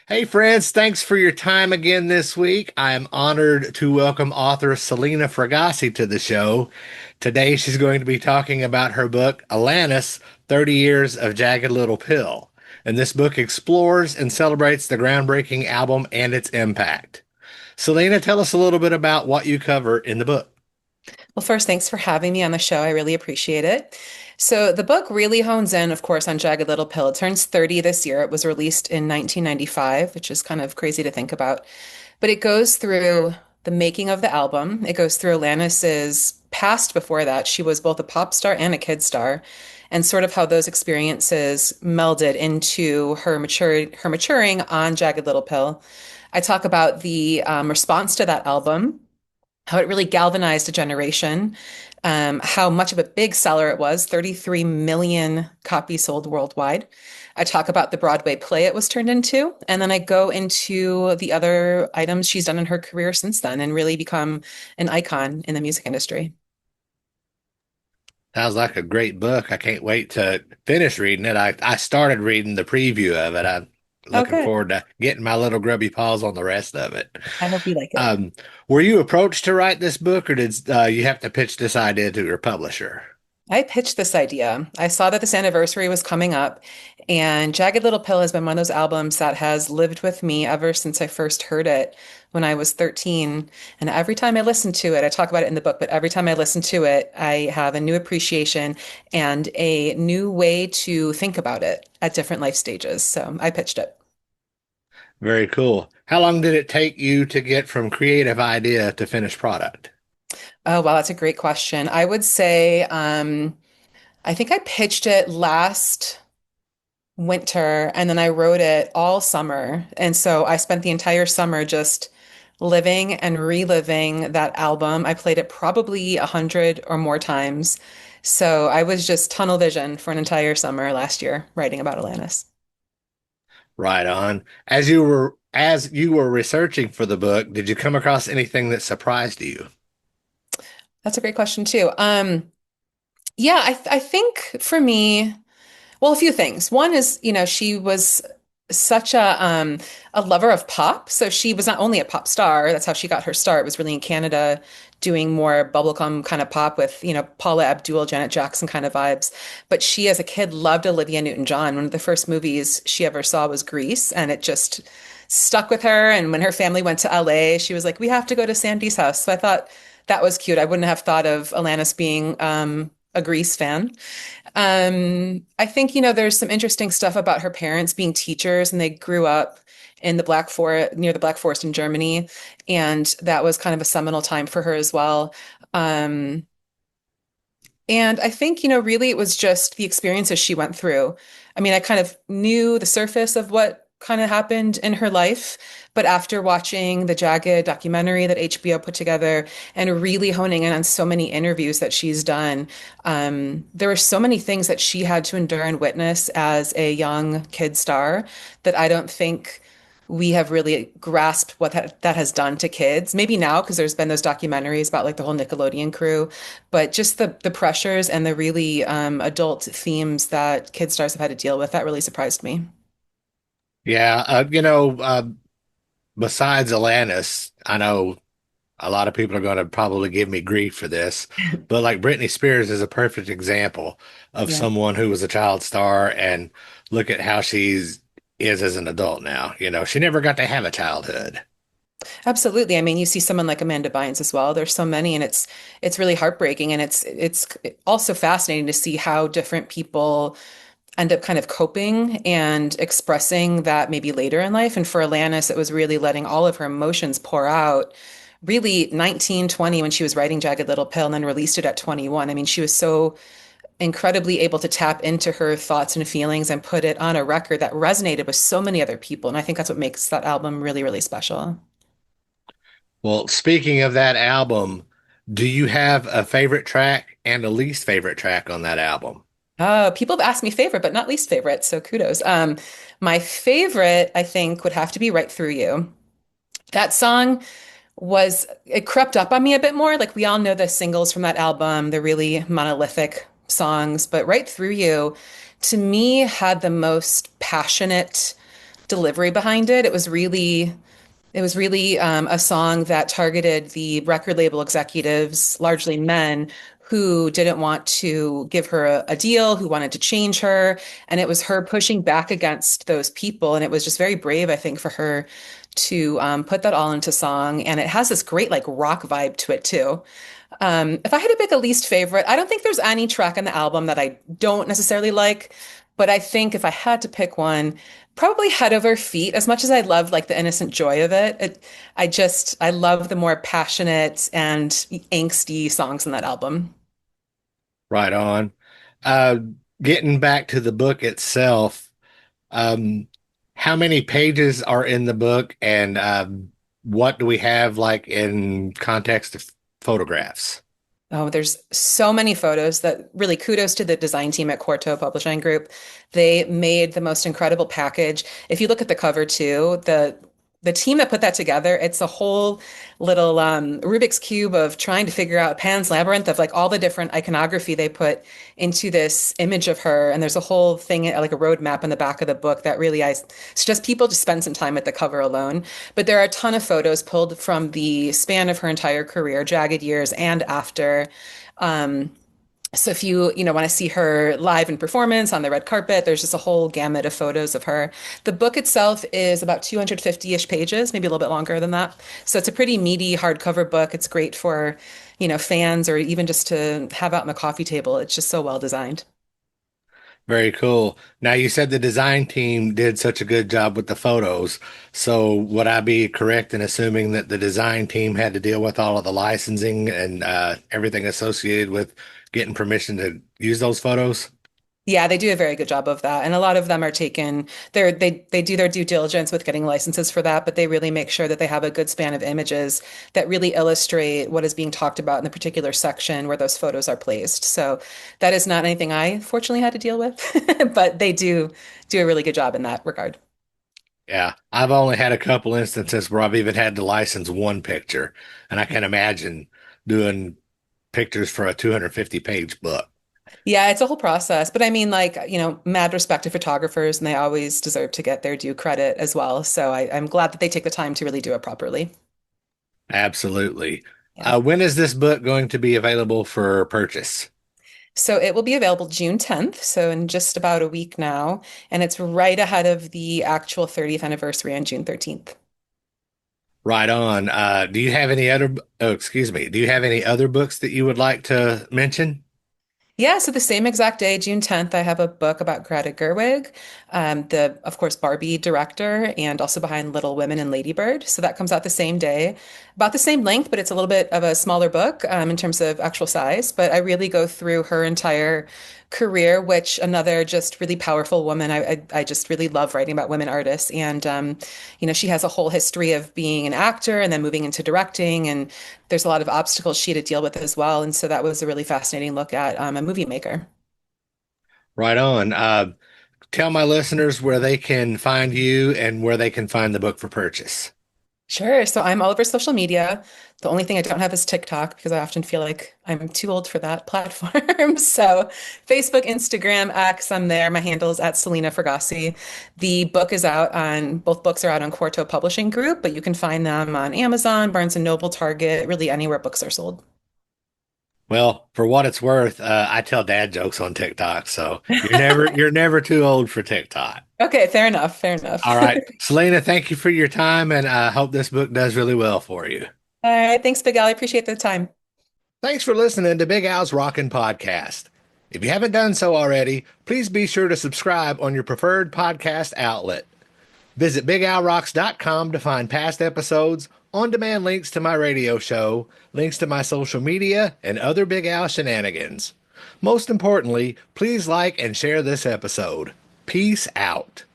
Hey, friends, thanks for your time again this week. I am honored to welcome author Selena Fragassi to the show. Today, she's going to be talking about her book, Alanis 30 Years of Jagged Little Pill. And this book explores and celebrates the groundbreaking album and its impact. Selena, tell us a little bit about what you cover in the book. Well, first, thanks for having me on the show. I really appreciate it. So, the book really hones in, of course, on Jagged Little Pill. It turns 30 this year. It was released in 1995, which is kind of crazy to think about. But it goes through the making of the album. It goes through Alanis's past before that. She was both a pop star and a kid star, and sort of how those experiences melded into her maturing on Jagged Little Pill. I talk about the response to that album, how it really galvanized a generation, how much of a big seller it was, 33 million copies sold worldwide. I talk about the Broadway play it was turned into, and then I go into the other items she's done in her career since then and really become an icon in the music industry. Sounds like a great book. I can't wait to finish reading it. I started reading the preview of it. I'm Oh, looking good. forward to getting my little grubby paws on the rest of it. I hope you like it. Um, were you approached to write this book, or did you have to pitch this idea to your publisher? I pitched this idea. I saw that this anniversary was coming up, and Jagged Little Pill has been one of those albums that has lived with me ever since I first heard it when I was 13. And every time I listen to it, I talk about it in the book, but every time I listen to it, I have a new appreciation and a new way to think about it at different life stages. So I pitched it. Very cool. How long did it take you to get from creative idea to finished product? Oh, wow, that's a great question. I would say, I think I pitched it last winter and then I wrote it all summer. And so I spent the entire summer just living and reliving that album. I played it probably 100 or more times. So I was just tunnel vision for an entire summer last year writing about Alanis. Right on. As you were researching for the book, did you come across anything that surprised you? That's a great question too. Yeah, I think for me, well, a few things. One is, she was such a lover of pop. So she was not only a pop star, that's how she got her start, was really in Canada doing more bubblegum kind of pop with, Paula Abdul, Janet Jackson kind of vibes. But she as a kid loved Olivia Newton-John. One of the first movies she ever saw was Grease, and it just stuck with her. And when her family went to LA, she was like, "We have to go to Sandy's house." So I thought that was cute. I wouldn't have thought of Alanis being a Grease fan. I think, there's some interesting stuff about her parents being teachers and they grew up in the Black Forest, near the Black Forest in Germany. And that was kind of a seminal time for her as well. Um, and I think, really it was just the experiences she went through. I mean, I kind of knew the surface of what kind of happened in her life, but after watching the Jagged documentary that HBO put together and really honing in on so many interviews that she's done, there were so many things that she had to endure and witness as a young kid star that I don't think we have really grasped what that has done to kids. Maybe now, because there's been those documentaries about like the whole Nickelodeon crew, but just the pressures and the really adult themes that kid stars have had to deal with, that really surprised me. Yeah, besides Alanis, I know a lot of people are going to probably give me grief for this, but like Britney Spears is a perfect example of Yeah. someone who was a child star and look at how she's is as an adult now. She never got to have a childhood. Absolutely. I mean, you see someone like Amanda Bynes as well. There's so many, and it's really heartbreaking, and it's also fascinating to see how different people end up kind of coping and expressing that maybe later in life. And for Alanis, it was really letting all of her emotions pour out. Really 19, 20 when she was writing Jagged Little Pill and then released it at 21. I mean, she was so incredibly able to tap into her thoughts and feelings and put it on a record that resonated with so many other people. And I think that's what makes that album really, really special. Well, speaking of that album, do you have a favorite track and a least favorite track on that album? People have asked me favorite, but not least favorite. So kudos. My favorite, I think, would have to be Right Through You. That song it crept up on me a bit more. Like we all know the singles from that album, the really monolithic songs, but Right Through You, to me, had the most passionate delivery behind it. It was really a song that targeted the record label executives, largely men, who didn't want to give her a deal, who wanted to change her. And it was her pushing back against those people. And it was just very brave, I think, for her to put that all into song. And it has this great like rock vibe to it too. If I had to pick a least favorite, I don't think there's any track on the album that I don't necessarily like, but I think if I had to pick one, probably Head Over Feet. As much as I love like the innocent joy of I love the more passionate and angsty songs in that album. Right on. Uh, Getting back to the book itself, um, how many pages are in the book, and what do we have like in context of photographs? Oh, there's so many photos that really kudos to the design team at Quarto Publishing Group. They made the most incredible package. If you look at the cover too, the team that put that together, it's a whole little Rubik's Cube of trying to figure out Pan's Labyrinth of like all the different iconography they put into this image of her. And there's a whole thing, like a roadmap in the back of the book that really I suggest people just spend some time at the cover alone. But there are a ton of photos pulled from the span of her entire career, jagged years and after. Um, so if you want to see her live in performance on the red carpet, there's just a whole gamut of photos of her. The book itself is about 250-ish pages, maybe a little bit longer than that. So it's a pretty meaty hardcover book. It's great for, fans or even just to have out on the coffee table. It's just so well designed. Very cool. Now, you said the design team did such a good job with the photos. So, would I be correct in assuming that the design team had to deal with all of the licensing and everything associated with getting permission to use those photos? Yeah, they do a very good job of that. And a lot of them are taken, they do their due diligence with getting licenses for that, but they really make sure that they have a good span of images that really illustrate what is being talked about in the particular section where those photos are placed. So that is not anything I fortunately had to deal with, but they do a really good job in that regard. Yeah, I've only had a couple instances where I've even had to license one picture, and I can imagine doing pictures for a 250-page book. Yeah, it's a whole process. But I mean, like, mad respect to photographers, and they always deserve to get their due credit as well. So I'm glad that they take the time to really do it properly. Absolutely. Yeah. When is this book going to be available for purchase? So it will be available June 10th, so in just about a week now, and it's right ahead of the actual 30th anniversary on June 13th. Right on. Do you have any other, oh, excuse me, do you have any other books that you would like to mention? Yeah, so the same exact day, June 10th, I have a book about Greta Gerwig, of course, Barbie director, and also behind Little Women and Lady Bird. So that comes out the same day, about the same length, but it's a little bit of a smaller book in terms of actual size. But I really go through her entire career, which another just really powerful woman. I just really love writing about women artists, and she has a whole history of being an actor and then moving into directing, and there's a lot of obstacles she had to deal with as well. And so that was a really fascinating look at a movie maker. Right on. Tell my listeners where they can find you and where they can find the book for purchase. Sure. So I'm all over social media. The only thing I don't have is TikTok because I often feel like I'm too old for that platform. So Facebook, Instagram, X, I'm there. My handle is at Selena Fragassi. Both books are out on Quarto Publishing Group, but you can find them on Amazon, Barnes and Noble, Target, really anywhere books are sold. Well, for what it's worth, I tell dad jokes on TikTok, so you're never too old for TikTok. Okay, fair enough. Fair enough. All right. Selena, thank you for your time, and I hope this book does really well for you. All right. Thanks, Big Al. I appreciate the time. Thanks for listening to Big Al's Rockin' Podcast. If you haven't done so already, please be sure to subscribe on your preferred podcast outlet. Visit BigAlRocks.com to find past episodes, on-demand links to my radio show, links to my social media, and other Big Al shenanigans. Most importantly, please like and share this episode. Peace out.